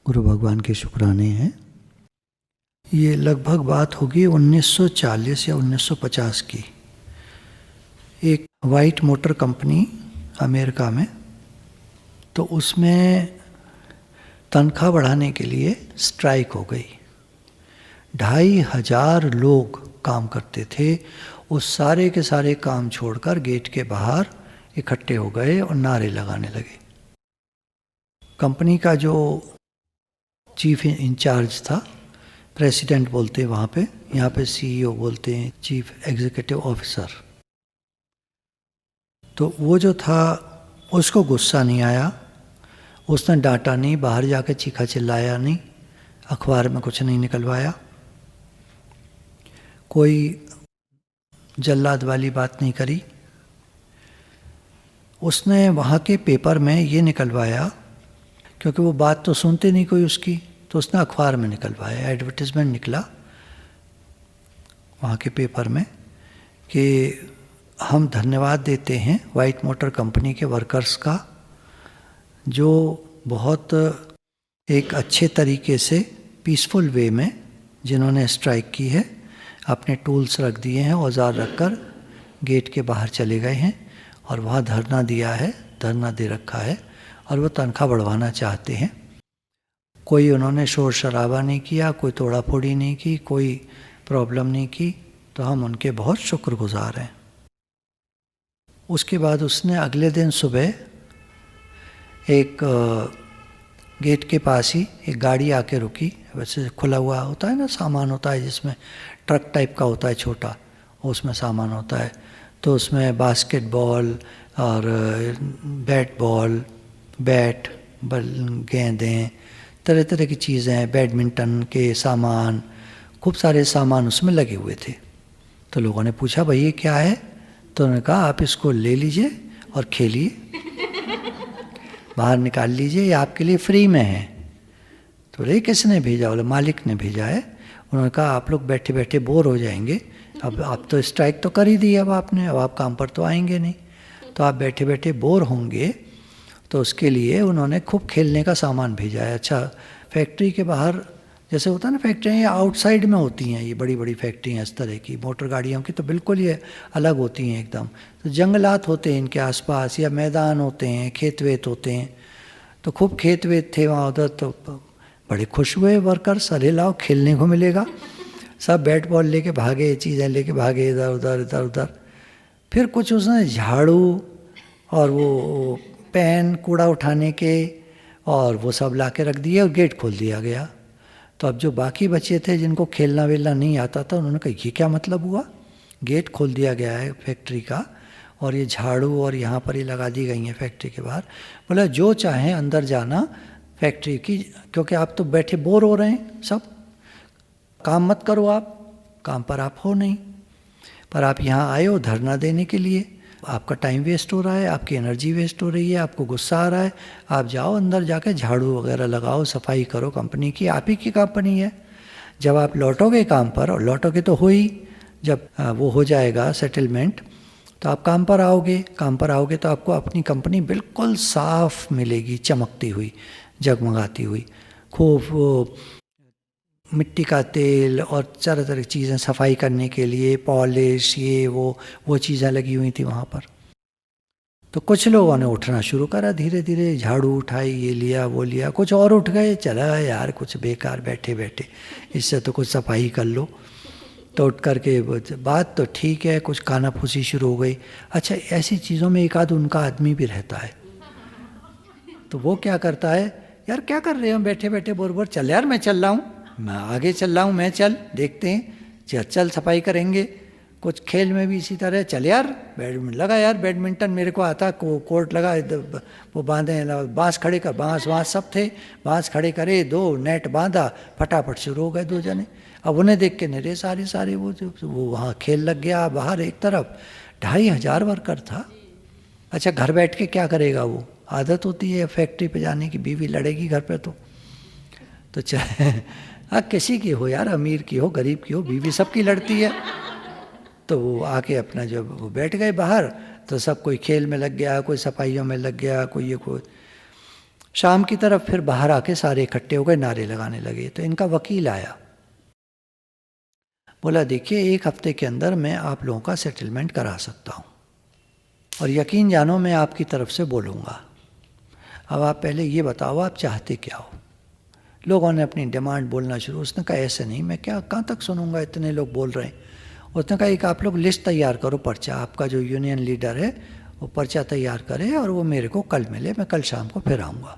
गुरु भगवान के शुक्राने हैं। ये लगभग बात होगी 1940 या 1950 की। एक वाइट मोटर कंपनी अमेरिका में, तो उसमें तनख्वाह बढ़ाने के लिए स्ट्राइक हो गई। 2500 लोग काम करते थे। उस सारे के सारे काम छोड़कर गेट के बाहर इकट्ठे हो गए और नारे लगाने लगे। कंपनी का जो चीफ इंचार्ज था, प्रेसिडेंट बोलते हैं वहाँ पे, यहाँ पे सीईओ बोलते हैं, चीफ एग्जीक्यूटिव ऑफिसर। तो वो जो था उसको गुस्सा नहीं आया, उसने डांटा नहीं, बाहर जाके चीखा चिल्लाया नहीं, अखबार में कुछ नहीं निकलवाया, कोई जल्लाद वाली बात नहीं करी। उसने वहाँ के पेपर में ये निकलवाया, क्योंकि वो बात तो सुनते नहीं कोई उसकी, तो उसने अखबार में निकलवाया, एडवर्टाइजमेंट निकला वहाँ के पेपर में कि हम धन्यवाद देते हैं वाइट मोटर कंपनी के वर्कर्स का, जो बहुत एक अच्छे तरीके से पीसफुल वे में जिन्होंने स्ट्राइक की है, अपने टूल्स रख दिए हैं, औजार रखकर गेट के बाहर चले गए हैं और वहाँ धरना दिया है, धरना दे रखा है और वो तनख्वाह बढ़वाना चाहते हैं। कोई उन्होंने शोर शराबा नहीं किया, कोई तोड़ा फोड़ी नहीं की, कोई प्रॉब्लम नहीं की, तो हम उनके बहुत शुक्रगुजार हैं। उसके बाद उसने अगले दिन सुबह एक गेट के पास ही एक गाड़ी आके रुकी। वैसे खुला हुआ होता है ना, सामान होता है जिसमें ट्रक टाइप का होता है छोटा, उसमें सामान होता है। तो उसमें बास्केटबॉल और बैट बॉल, बैट, गेंदें, तरह तरह की चीज़ें, बैडमिंटन के सामान, खूब सारे सामान उसमें लगे हुए थे। तो लोगों ने पूछा भाई ये क्या है? तो उन्होंने कहा आप इसको ले लीजिए और खेलिए, बाहर निकाल लीजिए, ये आपके लिए फ्री में है। तो रे किसने भेजा? बोले मालिक ने भेजा है। उन्होंने कहा आप लोग बैठे बैठे बोर हो जाएंगे, अब आप तो स्ट्राइक तो कर ही दी अब आपने, अब आप काम पर तो आएंगे नहीं, तो आप बैठे बैठे बोर होंगे, तो उसके लिए उन्होंने खूब खेलने का सामान भेजा है। अच्छा, फैक्ट्री के बाहर जैसे होता है ना, फैक्ट्रियाँ ये आउटसाइड में होती हैं, ये बड़ी बड़ी फैक्ट्रियाँ इस तरह की, मोटर गाड़ियों की तो बिल्कुल ये अलग होती हैं एकदम। तो जंगलात होते हैं इनके आसपास, या मैदान होते हैं, खेत वेत होते हैं। तो खूब खेत वेत थे वहाँ उधर, तो बड़े खुश हुए वर्कर्स, अरे लाओ खेलने को मिलेगा। सब बैट बॉल लेके भागे, चीज़ें लेके भागे इधर उधर इधर उधर। फिर कुछ उसने झाड़ू और वो पेन कूड़ा उठाने के और वो सब ला के रख दिए और गेट खोल दिया गया। तो अब जो बाकी बचे थे जिनको खेलना वेलना नहीं आता था, उन्होंने कहा ये क्या मतलब हुआ, गेट खोल दिया गया है फैक्ट्री का और ये झाड़ू और यहाँ पर ही लगा दी गई हैं फैक्ट्री के बाहर। बोला जो चाहें अंदर जाना फैक्ट्री की, क्योंकि आप तो बैठे बोर हो रहे हैं, सब काम मत करो, आप काम पर आप हो नहीं, पर आप यहाँ आए हो धरना देने के लिए, आपका टाइम वेस्ट हो रहा है, आपकी एनर्जी वेस्ट हो रही है, आपको गुस्सा आ रहा है, आप जाओ अंदर जाके झाड़ू वगैरह लगाओ, सफाई करो, कंपनी की आप ही की कंपनी है। जब आप लौटोगे काम पर, और लौटोगे तो हो ही, जब वो हो जाएगा सेटलमेंट, तो आप काम पर आओगे, काम पर आओगे तो आपको अपनी कंपनी बिल्कुल साफ मिलेगी, चमकती हुई, जगमगाती हुई, खूब वो मिट्टी का तेल और तरह तरह की चीज़ें सफाई करने के लिए, पॉलिश, ये वो चीज़ें लगी हुई थी वहाँ पर। तो कुछ लोगों ने उठना शुरू करा, धीरे धीरे झाड़ू उठाई, ये लिया वो लिया, कुछ और उठ गए, चला यार कुछ बेकार बैठे बैठे, इससे तो कुछ सफाई कर लो। तो उठ करके बात तो ठीक है, कुछ कानाफूसी शुरू हो गई। अच्छा, ऐसी चीज़ों में एक आध उनका आदमी भी रहता है, तो वो क्या करता है, यार क्या कर रहे हो बैठे बैठे बोर बोर, चल यार मैं चल रहा हूँ, मैं आगे चल रहा हूँ, मैं चल देखते हैं, चल सफाई करेंगे। कुछ खेल में भी इसी तरह, चल यार बैडमिंटन लगा, यार बैडमिंटन मेरे को आता, कोर्ट लगा, वो बांधे, बांस खड़े कर, बांस सब थे, बांस खड़े करे, 2 नेट बांधा, फटाफट शुरू हो गए 2 जने। अब उन्हें देख के मेरे सारे वो वहाँ खेल लग गया बाहर एक तरफ। 2500 वर्कर था। अच्छा, घर बैठ के क्या करेगा वो, आदत होती है फैक्ट्री पे जाने की, बीवी लड़ेगी घर पे तो चाहे हाँ किसी की हो यार, अमीर की हो गरीब की हो, बीवी सबकी लड़ती है। तो वो आके अपना जब वो बैठ गए बाहर, तो सब कोई खेल में लग गया, कोई सफाइयों में लग गया, कोई ये कोई। शाम की तरफ फिर बाहर आके सारे इकट्ठे हो गए, नारे लगाने लगे। तो इनका वकील आया, बोला देखिए 1 हफ्ते के अंदर मैं आप लोगों का सेटलमेंट करा सकता हूँ, और यकीन जानो मैं आपकी तरफ से बोलूँगा। अब आप पहले ये बताओ आप चाहते क्या हो। लोगों ने अपनी डिमांड बोलना शुरू। उसने कहा ऐसे नहीं, मैं क्या कहाँ तक सुनूंगा, इतने लोग बोल रहे हैं। उसने कहा एक आप लोग लिस्ट तैयार करो, पर्चा, आपका जो यूनियन लीडर है वो पर्चा तैयार करे और वो मेरे को कल मिले, मैं कल शाम को फिर आऊँगा।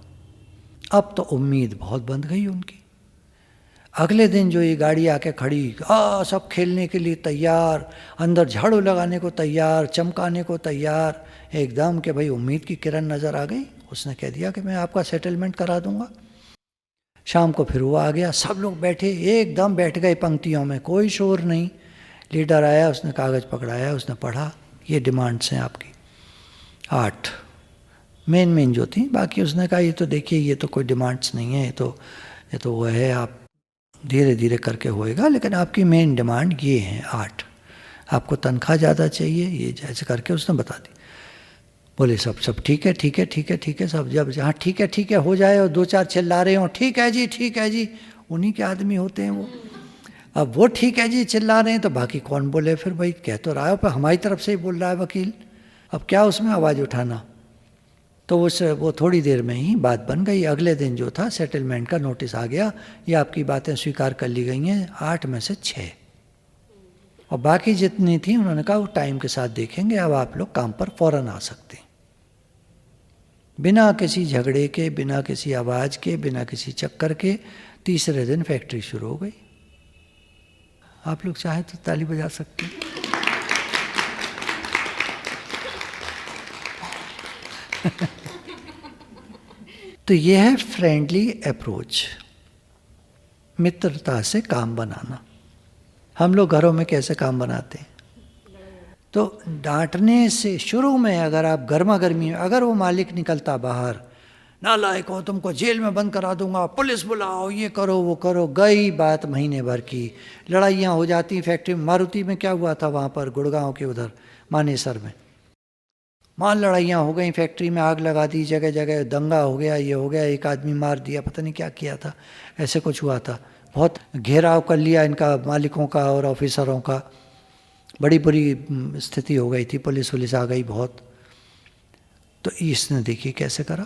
अब तो उम्मीद बहुत बंध गई उनकी। अगले दिन जो ये गाड़ी आके खड़ी, सब खेलने के लिए तैयार, अंदर झाड़ू लगाने को तैयार, चमकाने को तैयार, एकदम कि भाई उम्मीद की किरण नज़र आ गई। उसने कह दिया कि मैं आपका सेटलमेंट करा दूंगा। शाम को फिर वो आ गया, सब लोग बैठे, एकदम बैठ गए पंक्तियों में, कोई शोर नहीं। लीडर आया, उसने कागज़ पकड़ाया, उसने पढ़ा, ये डिमांड्स हैं आपकी 8 मेन जो थी। बाकी उसने कहा ये तो देखिए ये तो कोई डिमांड्स नहीं है, ये तो वो है, आप धीरे धीरे करके होएगा, लेकिन आपकी मेन डिमांड ये है 8। आपको तनख्वाह ज़्यादा चाहिए, ये जैसे करके उसने बता दी। बोले सब ठीक है ठीक है ठीक है ठीक है सब, जब हाँ ठीक है हो जाए और 2-4 चिल्ला रहे हो ठीक है जी, उन्हीं के आदमी होते हैं वो। अब वो ठीक है जी चिल्ला रहे हैं तो बाकी कौन बोले फिर, भाई कह तो रहा है पर हमारी तरफ से ही बोल रहा है वकील, अब क्या उसमें आवाज़ उठाना। तो वो थोड़ी देर में ही बात बन गई। अगले दिन जो था सेटलमेंट का नोटिस आ गया, ये आपकी बातें स्वीकार कर ली गई हैं 8 में से 6, और बाकी जितनी थी उन्होंने कहा वो टाइम के साथ देखेंगे, अब आप लोग काम पर फौरन आ सकते हैं। बिना किसी झगड़े के, बिना किसी आवाज़ के, बिना किसी चक्कर के तीसरे दिन फैक्ट्री शुरू हो गई। आप लोग चाहे तो ताली बजा सकते हैं। तो यह है फ्रेंडली अप्रोच, मित्रता से काम बनाना। हम लोग घरों में कैसे काम बनाते हैं, तो डांटने से शुरू में, अगर आप गर्मा गर्मी में, अगर वो मालिक निकलता बाहर, नालायक हो तुमको जेल में बंद करा दूंगा, पुलिस बुलाओ, ये करो वो करो, गई बात महीने भर की। लड़ाइयाँ हो जाती फैक्ट्री में। मारुति में क्या हुआ था वहाँ पर गुड़गांव के उधर मानेसर में, वहाँ लड़ाइयाँ हो गई, फैक्ट्री में आग लगा दी, जगह जगह दंगा हो गया, ये हो गया, एक आदमी मार दिया, पता नहीं क्या किया था, ऐसे कुछ हुआ था। बहुत घेराव कर लिया इनका मालिकों का और ऑफिसरों का, बड़ी बुरी स्थिति हो गई थी, पुलिस वुलिस आ गई बहुत। तो इसने देखिए कैसे करा।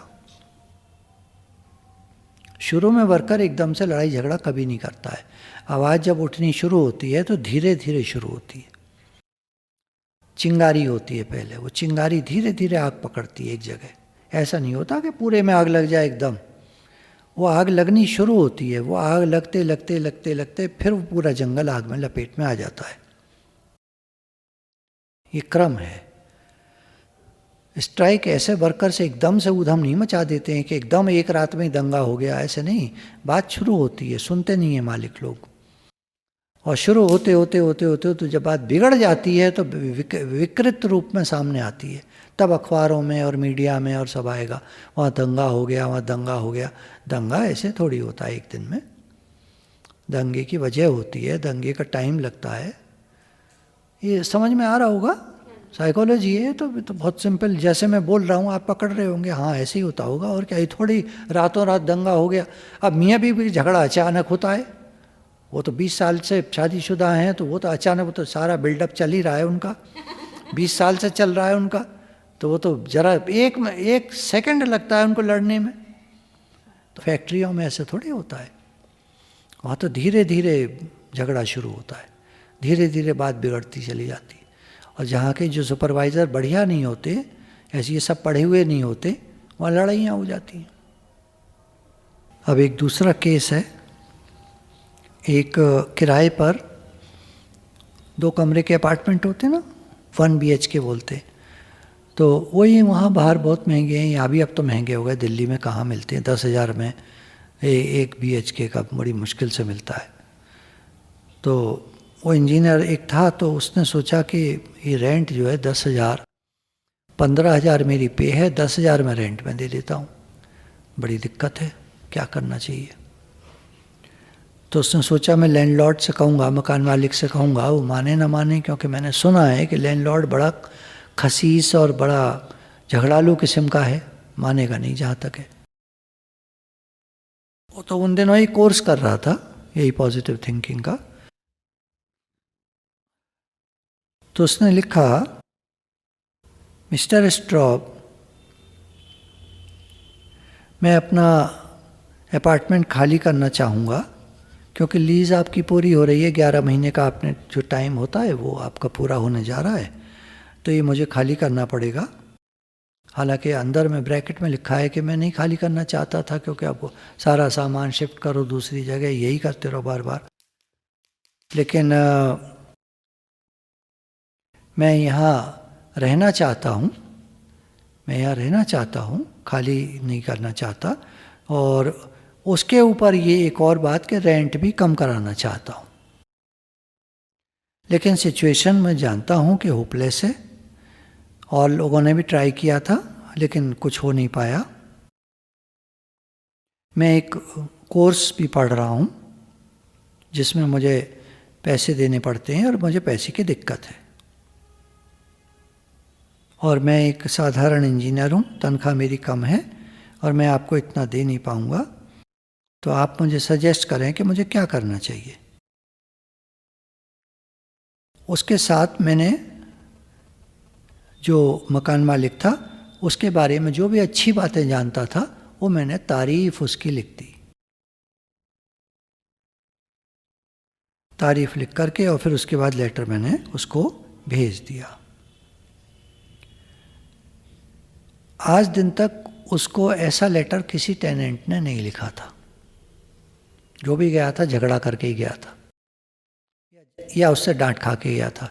शुरू में वर्कर एकदम से लड़ाई झगड़ा कभी नहीं करता है। आवाज़ जब उठनी शुरू होती है तो धीरे धीरे शुरू होती है। चिंगारी होती है पहले, वो चिंगारी धीरे धीरे आग पकड़ती है एक जगह। ऐसा नहीं होता कि पूरे में आग लग जाए एकदम, वो आग लगनी शुरू होती है। वो आग लगते लगते लगते लगते फिर वो पूरा जंगल आग में लपेट में आ जाता है। ये क्रम है। स्ट्राइक ऐसे वर्कर से एकदम से ऊधम नहीं मचा देते हैं कि एकदम एक रात में दंगा हो गया, ऐसे नहीं। बात शुरू होती है, सुनते नहीं है मालिक लोग, और शुरू होते होते होते होते तो जब बात बिगड़ जाती है तो विकृत रूप में सामने आती है, तब अखबारों में और मीडिया में और सब आएगा, वहाँ दंगा हो गया, वहाँ दंगा हो गया। दंगा ऐसे थोड़ी होता है एक दिन में, दंगे की वजह होती है, दंगे का टाइम लगता है। ये समझ में आ रहा होगा, साइकोलॉजी है तो बहुत सिंपल, जैसे मैं बोल रहा हूँ आप पकड़ रहे होंगे, हाँ ऐसे ही होता होगा। और क्या, ये थोड़ी रातों रात दंगा हो गया। अब मियाँ बीवी भी झगड़ा अचानक होता है, वो तो 20 साल से शादीशुदा हैं, तो वो तो अचानक, वो तो सारा बिल्डअप चल ही रहा है उनका, 20 साल से चल रहा है उनका, तो वो तो जरा एक सेकंड लगता है उनको लड़ने में। तो फैक्ट्रियों में ऐसे थोड़ी होता है, वहाँ तो धीरे धीरे झगड़ा शुरू होता है, धीरे धीरे बात बिगड़ती चली जाती है। और जहाँ के जो सुपरवाइज़र बढ़िया नहीं होते, ऐसे ये सब पढ़े हुए नहीं होते, वहाँ लड़ाइयाँ हो जाती हैं। अब एक दूसरा केस है, एक किराए पर 2 कमरे के अपार्टमेंट होते ना, 1 BHK बोलते, तो वही वहाँ बाहर बहुत महंगे हैं, यहाँ भी अब तो महंगे हो गए, दिल्ली में कहाँ मिलते हैं, 10,000 में 1 BHK का बड़ी मुश्किल से मिलता है। तो वो इंजीनियर एक था, तो उसने सोचा कि ये रेंट जो है 10,000, 15,000 मेरी पे है, 10,000 मैं रेंट में दे देता हूँ, बड़ी दिक्कत है, क्या करना चाहिए। तो उसने सोचा मैं लैंडलॉर्ड से कहूँगा, मकान मालिक से कहूँगा, वो माने ना माने, क्योंकि मैंने सुना है कि लैंडलॉर्ड बड़ा खसीस और बड़ा झगड़ालू किस्म का है, मानेगा नहीं जहाँ तक है। वो तो उन दिनों ही कोर्स कर रहा था यही पॉजिटिव थिंकिंग का। तो उसने लिखा, मिस्टर स्ट्रॉब, मैं अपना अपार्टमेंट खाली करना चाहूँगा क्योंकि लीज़ आपकी पूरी हो रही है, 11 महीने का आपने जो टाइम होता है वो आपका पूरा होने जा रहा है, तो ये मुझे खाली करना पड़ेगा। हालांकि अंदर में ब्रैकेट में लिखा है कि मैं नहीं खाली करना चाहता था क्योंकि आपको सारा सामान शिफ्ट करो दूसरी जगह, यही करते रहो बार बार, लेकिन मैं यहाँ रहना चाहता हूँ, मैं यहाँ रहना चाहता हूँ, खाली नहीं करना चाहता। और उसके ऊपर ये एक और बात कि रेंट भी कम कराना चाहता हूँ। लेकिन सिचुएशन मैं जानता हूँ कि होपलेस है और लोगों ने भी ट्राई किया था लेकिन कुछ हो नहीं पाया। मैं एक कोर्स भी पढ़ रहा हूँ जिसमें मुझे पैसे देने पड़ते हैं और मुझे पैसे की दिक्कत है, और मैं एक साधारण इंजीनियर हूँ, तनख्वाह मेरी कम है और मैं आपको इतना दे नहीं पाऊँगा, तो आप मुझे सजेस्ट करें कि मुझे क्या करना चाहिए। उसके साथ मैंने जो मकान मालिक था उसके बारे में जो भी अच्छी बातें जानता था वो मैंने तारीफ उसकी लिख दी, तारीफ लिख करके, और फिर उसके बाद लेटर मैंने उसको भेज दिया। आज दिन तक उसको ऐसा लेटर किसी टेनेंट ने नहीं लिखा था। जो भी गया था झगड़ा करके ही गया था या उससे डांट खा के गया था।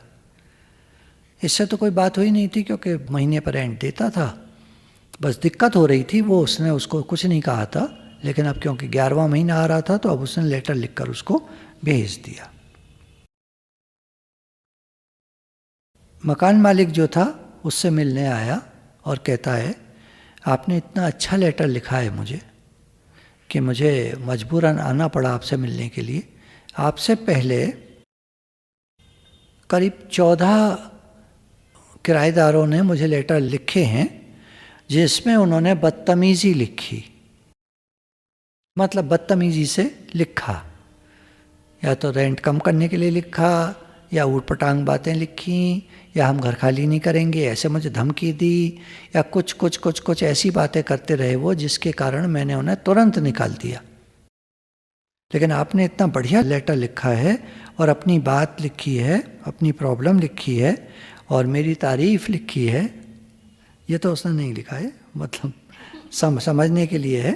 इससे तो कोई बात हुई नहीं थी क्योंकि महीने पर रेंट देता था, बस दिक्कत हो रही थी वो, उसने उसको कुछ नहीं कहा था। लेकिन अब क्योंकि 11वां महीना आ रहा था तो अब उसने लेटर लिखकर उसको भेज दिया। मकान मालिक जो था उससे मिलने आया और कहता है, आपने इतना अच्छा लेटर लिखा है मुझे कि मुझे मजबूरन आना पड़ा आपसे मिलने के लिए। आपसे पहले करीब 14 किराएदारों ने मुझे लेटर लिखे हैं जिसमें उन्होंने बदतमीज़ी लिखी, मतलब बदतमीज़ी से लिखा, या तो रेंट कम करने के लिए लिखा, या ऊटपटांग बातें लिखी, या हम घर खाली नहीं करेंगे ऐसे मुझे धमकी दी, या कुछ कुछ कुछ कुछ ऐसी बातें करते रहे वो, जिसके कारण मैंने उन्हें तुरंत निकाल दिया। लेकिन आपने इतना बढ़िया लेटर लिखा है और अपनी बात लिखी है, अपनी प्रॉब्लम लिखी है और मेरी तारीफ लिखी है, ये तो उसने नहीं लिखा है, मतलब समझने के लिए है,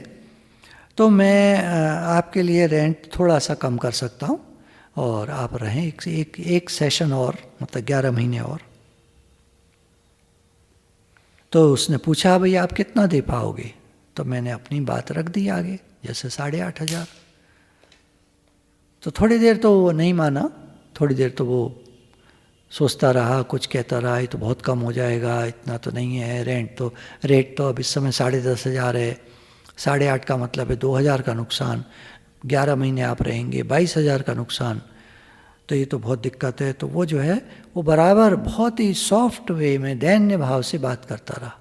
तो मैं आपके लिए रेंट थोड़ा सा कम कर सकता हूँ और आप रहें एक सेशन और, मतलब 11 महीने और। तो उसने पूछा, भाई आप कितना दे पाओगे? तो मैंने अपनी बात रख दी आगे, जैसे 8,500। तो थोड़ी देर तो वो नहीं माना, थोड़ी देर तो वो सोचता रहा, कुछ कहता रहा, ये तो बहुत कम हो जाएगा, इतना तो नहीं है रेट तो अब इस समय 10,500 है, 8,500 का मतलब है 2,000 का नुकसान, 11 महीने आप रहेंगे 22,000 का नुकसान, तो ये तो बहुत दिक्कत है। तो वो जो है वो बराबर बहुत ही सॉफ्ट वे में दैन्य भाव से बात करता रहा।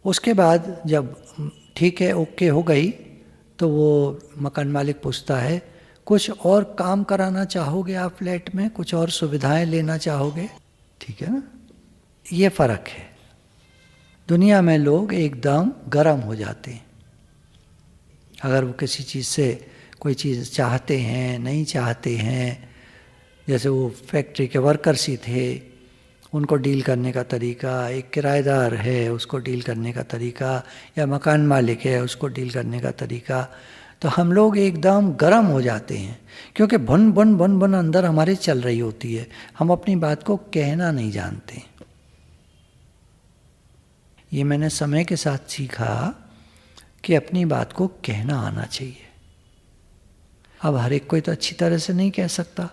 उसके बाद जब ठीक है ओके हो गई तो वो मकान मालिक पूछता है, कुछ और काम कराना चाहोगे आप फ्लैट में, कुछ और सुविधाएं लेना चाहोगे? ठीक है ना, ये फ़र्क है। दुनिया में लोग एकदम गर्म हो जाते हैं अगर वो किसी चीज़ से कोई चीज़ चाहते हैं, नहीं चाहते हैं। जैसे वो फैक्ट्री के वर्कर्स ही थे, उनको डील करने का तरीका, एक किराएदार है उसको डील करने का तरीका, या मकान मालिक है उसको डील करने का तरीका, तो हम लोग एकदम गर्म हो जाते हैं क्योंकि भन भन भन भन अंदर हमारे चल रही होती है, हम अपनी बात को कहना नहीं जानते। ये मैंने समय के साथ सीखा कि अपनी बात को कहना आना चाहिए। अब हर एक कोई तो अच्छी तरह से नहीं कह सकता,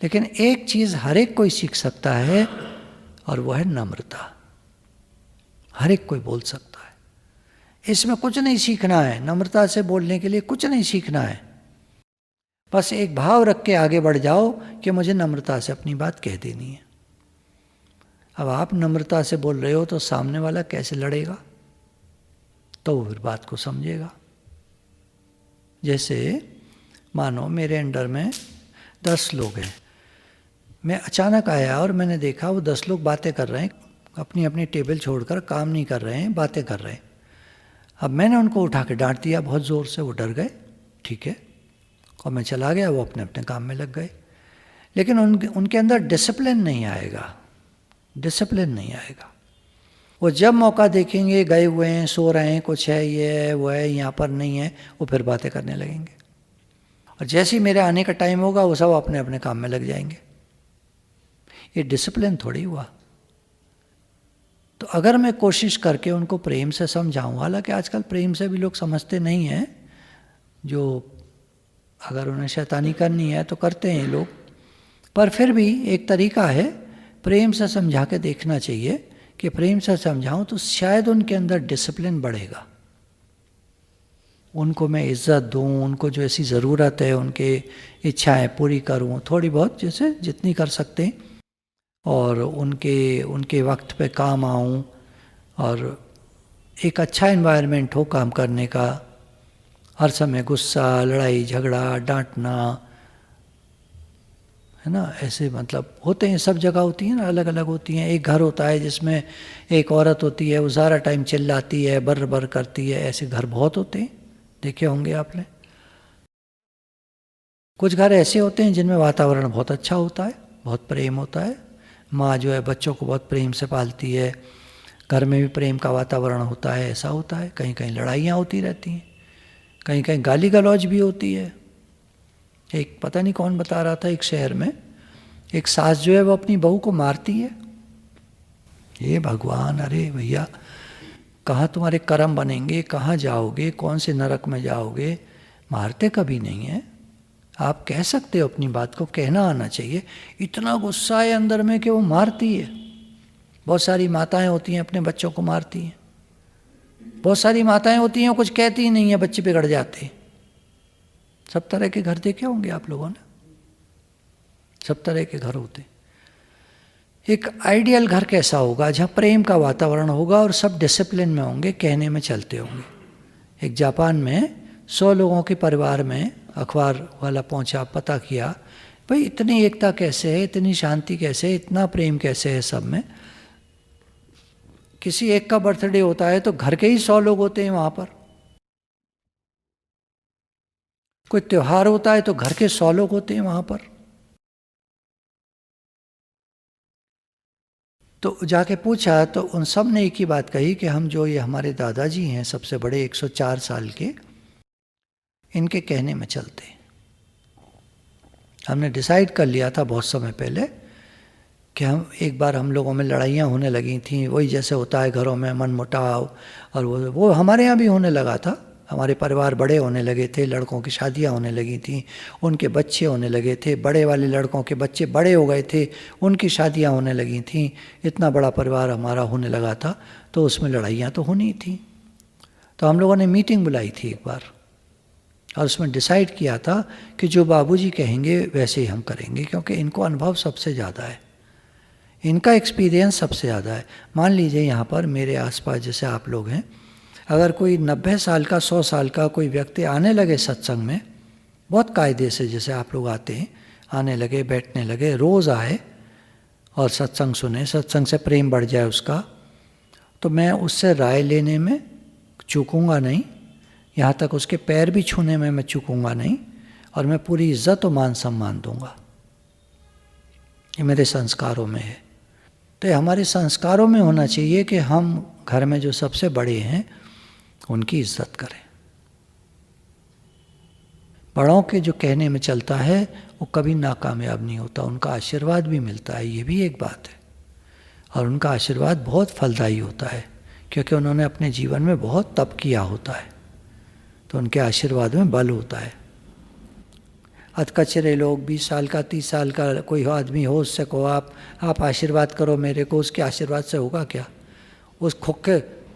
लेकिन एक चीज़ हर एक कोई सीख सकता है और वो है नम्रता। हर एक कोई बोल सकता है, इसमें कुछ नहीं सीखना है, नम्रता से बोलने के लिए कुछ नहीं सीखना है, बस एक भाव रख के आगे बढ़ जाओ कि मुझे नम्रता से अपनी बात कह देनी है। अब आप नम्रता से बोल रहे हो तो सामने वाला कैसे लड़ेगा? तो वो फिर बात को समझेगा। जैसे मानो मेरे अंडर में 10 लोग हैं, मैं अचानक आया और मैंने देखा वो 10 लोग बातें कर रहे हैं, अपनी अपनी टेबल छोड़कर काम नहीं कर रहे हैं, बातें कर रहे हैं। अब मैंने उनको उठा के डांट दिया बहुत ज़ोर से, वो डर गए, ठीक है, और मैं चला गया, वो अपने अपने काम में लग गए। लेकिन उनके अंदर डिसिप्लिन नहीं आएगा, डिसिप्लिन नहीं आएगा। वो जब मौका देखेंगे, गए हुए हैं, सो रहे हैं, कुछ है, ये है, वो है, यहाँ पर नहीं है, वो फिर बातें करने लगेंगे। और जैसे ही मेरे आने का टाइम होगा वो सब अपने अपने काम में लग जाएंगे। ये डिसिप्लिन थोड़ी हुआ। तो अगर मैं कोशिश करके उनको प्रेम से समझाऊँ, हालांकि आजकल प्रेम से भी लोग समझते नहीं हैं, जो अगर उन्हें शैतानी करनी है तो करते हैं लोग, पर फिर भी एक तरीका है, प्रेम से समझा के देखना चाहिए कि प्रेम से समझाऊं तो शायद उनके अंदर डिसिप्लिन बढ़ेगा। उनको मैं इज़्ज़त दूं, उनको जो ऐसी ज़रूरत है, उनके इच्छाएं पूरी करूं, थोड़ी बहुत जैसे जितनी कर सकते हैं, और उनके वक्त पे काम आऊं, और एक अच्छा एनवायरनमेंट हो काम करने का। हर समय गुस्सा, लड़ाई झगड़ा, डांटना, है ना, ऐसे मतलब होते हैं, सब जगह होती है ना, अलग अलग होती हैं। एक घर होता है जिसमें एक औरत होती है, वो सारा टाइम चिल्लाती है, बर बर करती है, ऐसे घर बहुत होते हैं, देखे होंगे आपने। कुछ घर ऐसे होते हैं जिनमें वातावरण बहुत अच्छा होता है, बहुत प्रेम होता है, माँ जो है बच्चों को बहुत प्रेम से पालती है, घर में भी प्रेम का वातावरण होता है, ऐसा होता है। कहीं कहीं लड़ाइयाँ होती रहती हैं, कहीं कहीं गाली गलौज भी होती है। एक पता नहीं कौन बता रहा था, एक शहर में एक सास जो है वो अपनी बहू को मारती है। ये भगवान, अरे भैया, कहाँ तुम्हारे कर्म बनेंगे, कहाँ जाओगे, कौन से नरक में जाओगे। मारते कभी नहीं है। आप कह सकते हो, अपनी बात को कहना आना चाहिए। इतना गुस्सा है अंदर में कि वो मारती है। बहुत सारी माताएं होती हैं अपने बच्चों को मारती हैं, बहुत सारी माताएं होती हैं कुछ कहती ही नहीं है, बच्चे बिगड़ जाते। सब तरह के घर देखे होंगे आप लोगों ने, सब तरह के घर होते। एक आइडियल घर कैसा होगा, जहाँ प्रेम का वातावरण होगा और सब डिसिप्लिन में होंगे, कहने में चलते होंगे। एक जापान में 100 लोगों के परिवार में अखबार वाला पहुंचा, पता किया, भाई इतनी एकता कैसे है, इतनी शांति कैसे है, इतना प्रेम कैसे है सब में। किसी एक का बर्थडे होता है तो घर के ही 100 लोग होते हैं वहाँ पर। कोई त्योहार होता है तो घर के 100 लोग होते हैं वहाँ पर। तो जाके पूछा तो उन सब ने एक ही बात कही कि हम जो ये हमारे दादाजी हैं सबसे बड़े, 104 साल के, इनके कहने में चलते। हमने डिसाइड कर लिया था बहुत समय पहले कि एक बार हम लोगों में लड़ाइयाँ होने लगी थी, वही जैसे होता है घरों में, मनमुटाव, और वो हमारे यहाँ भी होने लगा था। हमारे परिवार बड़े होने लगे थे, लड़कों की शादियाँ होने लगी थी, उनके बच्चे होने लगे थे, बड़े वाले लड़कों के बच्चे बड़े हो गए थे, उनकी शादियाँ होने लगी थी, इतना बड़ा परिवार हमारा होने लगा था, तो उसमें लड़ाइयाँ तो होनी थी। तो हम लोगों ने मीटिंग बुलाई थी एक बार, और उसमें डिसाइड किया था कि जो बाबूजी कहेंगे वैसे ही हम करेंगे, क्योंकि इनको अनुभव सबसे ज़्यादा है, इनका एक्सपीरियंस सबसे ज़्यादा है। मान लीजिए यहाँ पर मेरे आसपास जैसे आप लोग हैं, अगर कोई 90 साल का, 100 साल का कोई व्यक्ति आने लगे सत्संग में, बहुत कायदे से जैसे आप लोग आते हैं, आने लगे, बैठने लगे, रोज़ आए और सत्संग सुने, सत्संग से प्रेम बढ़ जाए उसका, तो मैं उससे राय लेने में चूकूँगा नहीं, यहाँ तक उसके पैर भी छूने में मैं चूकूँगा नहीं, और मैं पूरी इज्जत और मान सम्मान दूँगा। ये मेरे संस्कारों में है। तो ये हमारे संस्कारों में होना चाहिए कि हम घर में जो सबसे बड़े हैं उनकी इज्जत करें। बड़ों के जो कहने में चलता है वो कभी नाकामयाब नहीं होता, उनका आशीर्वाद भी मिलता है, ये भी एक बात है। और उनका आशीर्वाद बहुत फलदायी होता है, क्योंकि उन्होंने अपने जीवन में बहुत तप किया होता है, तो उनके आशीर्वाद में बल होता है। अधकचरे लोग, 20 साल का, 30 साल का कोई आदमी हो, उससे कहो आप आशीर्वाद करो मेरे को, उसके आशीर्वाद से होगा क्या? उस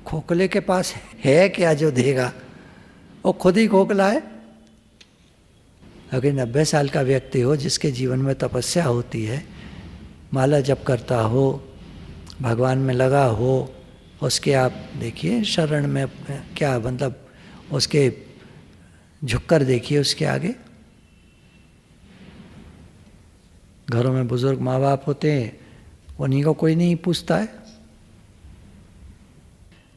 खोखले के पास है क्या जो देगा? वो खुद ही खोखला है। अगर 90 साल का व्यक्ति हो जिसके जीवन में तपस्या होती है, माला जप करता हो, भगवान में लगा हो, उसके आप देखिए शरण में क्या मतलब, उसके झुककर देखिए उसके आगे। घरों में बुजुर्ग माँ बाप होते हैं, उन्हीं को कोई नहीं पूछता है।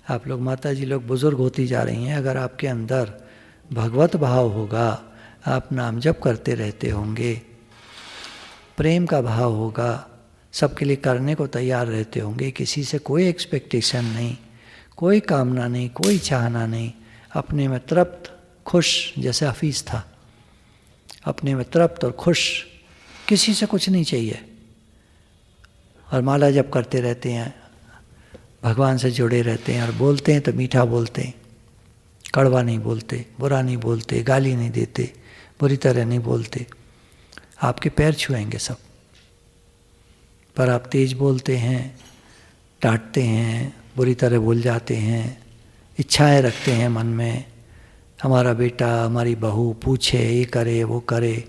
आप लोग माता जी लोग बुजुर्ग होती जा रही हैं, अगर आपके अंदर भगवत भाव होगा, आप नाम जप करते रहते होंगे, प्रेम का भाव होगा, सबके लिए करने को तैयार रहते होंगे, किसी से कोई एक्सपेक्टेशन नहीं, कोई कामना नहीं, कोई चाहना नहीं, अपने में तृप्त खुश, जैसे हफीज़ था, अपने में तृप्त और खुश, किसी से कुछ नहीं चाहिए, और माला जप करते रहते हैं, भगवान से जुड़े रहते हैं, और बोलते हैं तो मीठा बोलते हैं, कड़वा नहीं बोलते, बुरा नहीं बोलते, गाली नहीं देते, बुरी तरह नहीं बोलते। आपके पैर छुएंगे सब, पर आप तेज बोलते हैं, डांटते हैं, बुरी तरह बोल जाते हैं, इच्छाएं रखते हैं मन में, हमारा बेटा हमारी बहू पूछे, ये करे वो करे,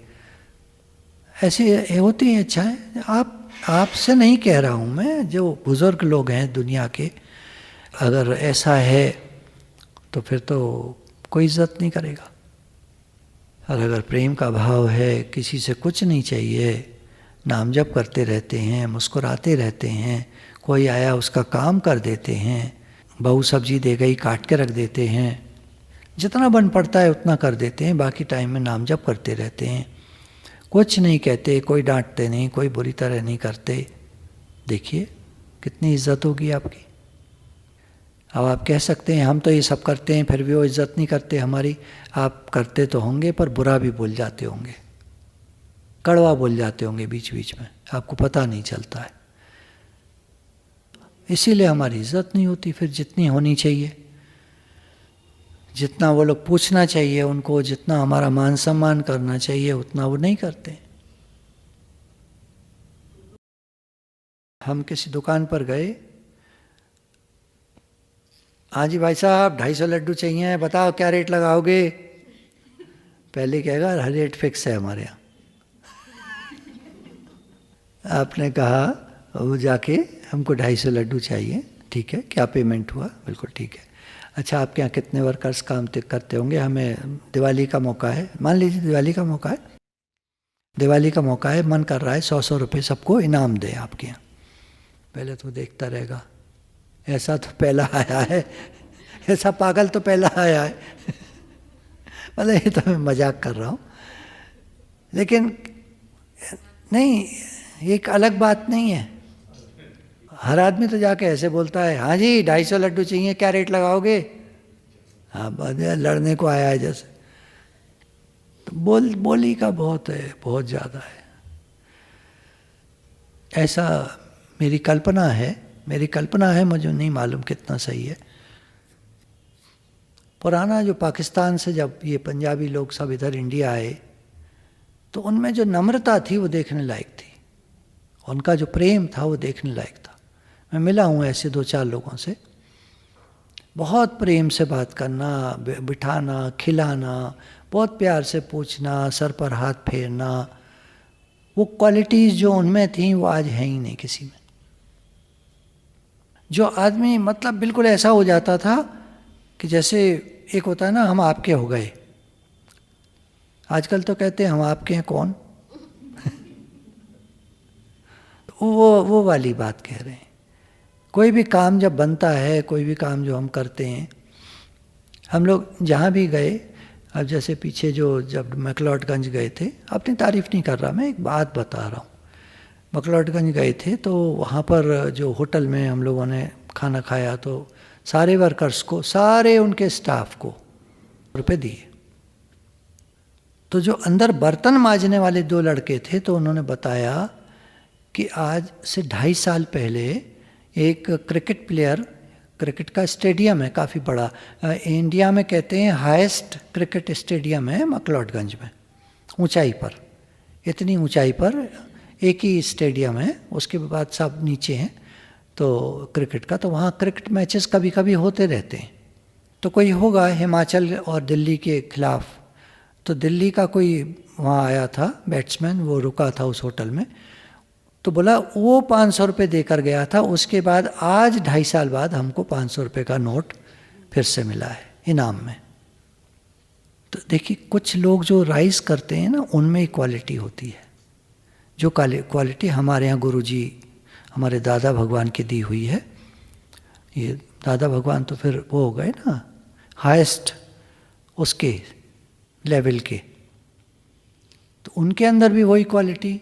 ऐसे होती हैं इच्छाएं। आपसे नहीं कह रहा हूँ मैं, जो बुज़ुर्ग लोग हैं दुनिया के, अगर ऐसा है तो फिर तो कोई इज्जत नहीं करेगा। और अगर प्रेम का भाव है, किसी से कुछ नहीं चाहिए, नाम जप करते रहते हैं, मुस्कुराते रहते हैं, कोई आया उसका काम कर देते हैं, बहू सब्जी दे गई काट के रख देते हैं, जितना बन पड़ता है उतना कर देते हैं, बाकी टाइम में नाम जप करते रहते हैं, कुछ नहीं कहते, कोई डांटते नहीं, कोई बुरी तरह नहीं करते, देखिए कितनी इज्जत होगी आपकी। अब आप कह सकते हैं हम तो ये सब करते हैं फिर भी वो इज्जत नहीं करते हमारी। आप करते तो होंगे पर बुरा भी बोल जाते होंगे, कड़वा बोल जाते होंगे बीच बीच में, आपको पता नहीं चलता है, इसीलिए हमारी इज्जत नहीं होती फिर जितनी होनी चाहिए, जितना वो लोग पूछना चाहिए उनको, जितना हमारा मान सम्मान करना चाहिए उतना वो नहीं करते। हम किसी दुकान पर गए, हाँ जी भाई साहब 250 लड्डू चाहिए, बताओ क्या रेट लगाओगे। पहले कहेगा हर रेट फिक्स है हमारे यहाँ। आपने कहा वो जाके हमको 250 लड्डू चाहिए, ठीक है क्या पेमेंट हुआ, बिल्कुल ठीक है। अच्छा आपके यहाँ कितने वर्कर्स काम करते होंगे, हमें दिवाली का मौका है, मान लीजिए दिवाली का मौका है, दिवाली का मौका है, मन कर रहा है 100 रुपये सबको इनाम दें आपके यहाँ। पहले तो देखता रहेगा, ऐसा तो पहला आया है, ऐसा पागल तो पहला आया है। मतलब ये तो मैं मजाक कर रहा हूँ, लेकिन नहीं, ये एक अलग बात नहीं है। हर आदमी तो जाके ऐसे बोलता है, हाँ जी 250 लड्डू चाहिए, क्या रेट लगाओगे। हाँ लड़ने को आया है जैसे, तो बोली का बहुत है, बहुत ज़्यादा है। ऐसा मेरी कल्पना है, मुझे नहीं मालूम कितना सही है। पुराना जो पाकिस्तान से जब ये पंजाबी लोग सब इधर इंडिया आए, तो उनमें जो नम्रता थी वो देखने लायक थी, उनका जो प्रेम था वो देखने लायक था। मैं मिला हूँ ऐसे 2-4 लोगों से, बहुत प्रेम से बात करना, बिठाना, खिलाना, बहुत प्यार से पूछना, सर पर हाथ फेरना, वो क्वालिटीज़ जो उनमें थी वो आज है ही नहीं किसी में। जो आदमी मतलब बिल्कुल ऐसा हो जाता था कि जैसे एक होता है ना, हम आपके हो गए, आजकल तो कहते हैं हम आपके हैं कौन। वो वाली बात कह रहे हैं। कोई भी काम जब बनता है, कोई भी काम जो हम करते हैं, हम लोग जहाँ भी गए, अब जैसे पीछे जो जब मैक्लोडगंज गए थे, अपनी तारीफ़ नहीं कर रहा मैं, एक बात बता रहा हूँ। मैक्लोडगंज गए थे तो वहाँ पर जो होटल में हम लोगों ने खाना खाया, तो सारे वर्कर्स को, सारे उनके स्टाफ को रुपए दिए। तो जो अंदर बर्तन मांजने वाले 2 लड़के थे, तो उन्होंने बताया कि आज से 2.5 साल पहले एक क्रिकेट प्लेयर, क्रिकेट का स्टेडियम है काफ़ी बड़ा, इंडिया में कहते हैं हाईएस्ट क्रिकेट स्टेडियम है मैक्लोडगंज में, ऊंचाई पर, इतनी ऊंचाई पर एक ही स्टेडियम है, उसके बाद सब नीचे हैं तो क्रिकेट का। तो वहाँ क्रिकेट मैचेस कभी कभी होते रहते हैं। तो कोई होगा हिमाचल और दिल्ली के खिलाफ, तो दिल्ली का कोई वहाँ आया था बैट्समैन, वो रुका था उस होटल में, तो बोला वो 500 रुपये देकर गया था, उसके बाद आज 2.5 साल बाद हमको 500 रुपये का नोट फिर से मिला है इनाम में। तो देखिए कुछ लोग जो राइज करते हैं ना, उनमें इक्वालिटी होती है। जो क्वालिटी हमारे यहाँ गुरुजी हमारे दादा भगवान की दी हुई है, ये दादा भगवान तो फिर वो हो गए ना हाईएस्ट उसके लेवल के, तो उनके अंदर भी वही क्वालिटी,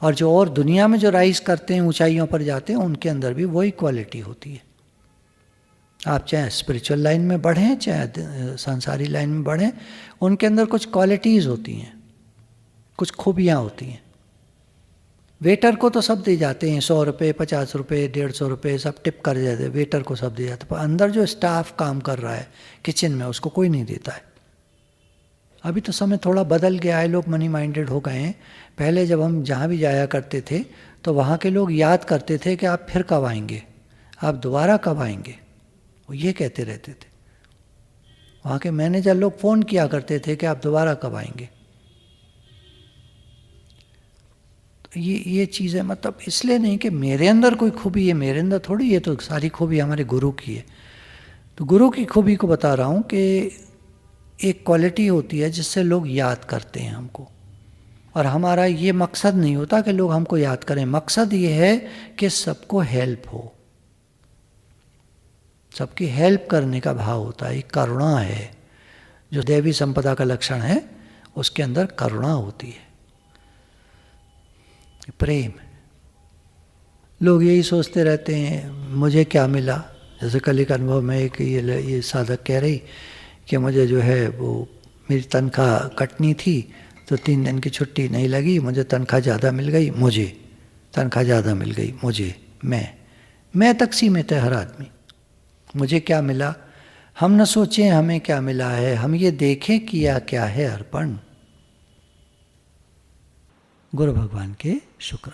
और जो और दुनिया में जो राइज करते हैं ऊंचाइयों पर जाते हैं उनके अंदर भी वही क्वालिटी होती है। आप चाहे स्पिरिचुअल लाइन में बढ़ें चाहे सांसारी लाइन में बढ़ें, उनके अंदर कुछ क्वालिटीज़ होती हैं, कुछ खूबियाँ होती हैं। वेटर को तो सब दे जाते हैं, 100 रुपये 50 रुपये 150 रुपये सब टिप कर जाते हैं, वेटर को सब दे जाते हैं, पर अंदर जो स्टाफ काम कर रहा है किचन में उसको कोई नहीं देता है। अभी तो समय थोड़ा बदल गया है, लोग मनी माइंडेड हो गए हैं। पहले जब हम जहाँ भी जाया करते थे तो वहाँ के लोग याद करते थे कि आप फिर कब आएंगे, आप दोबारा कब आएंगे, वो ये कहते रहते थे। वहाँ के मैनेजर लोग फ़ोन किया करते थे कि आप दोबारा कब आएंगे। तो ये चीज़ें मतलब इसलिए नहीं कि मेरे अंदर कोई खूबी है, मेरे अंदर थोड़ी, ये तो सारी खूबी हमारे गुरु की है। तो गुरु की खूबी को बता रहा हूँ कि एक क्वालिटी होती है जिससे लोग याद करते हैं हमको, और हमारा ये मकसद नहीं होता कि लोग हमको याद करें, मकसद ये है कि सबको हेल्प हो, सबकी हेल्प करने का भाव होता है। एक करुणा है, जो देवी संपदा का लक्षण है, उसके अंदर करुणा होती है, प्रेम। लोग यही सोचते रहते हैं मुझे क्या मिला, जैसे कल एक अनुभव में एक ये साधक कह रही कि मुझे जो है वो मेरी तनख्वाह कटनी थी तो 3 दिन की छुट्टी नहीं लगी, मुझे तनख्वाह ज़्यादा मिल गई, मुझे तनख्वाह ज़्यादा मिल गई, मुझे मैं तक सीमित है हर आदमी। मुझे क्या मिला, हम न सोचें हमें क्या मिला है, हम ये देखें किया क्या है अर्पण। गुरु भगवान के शुक्र।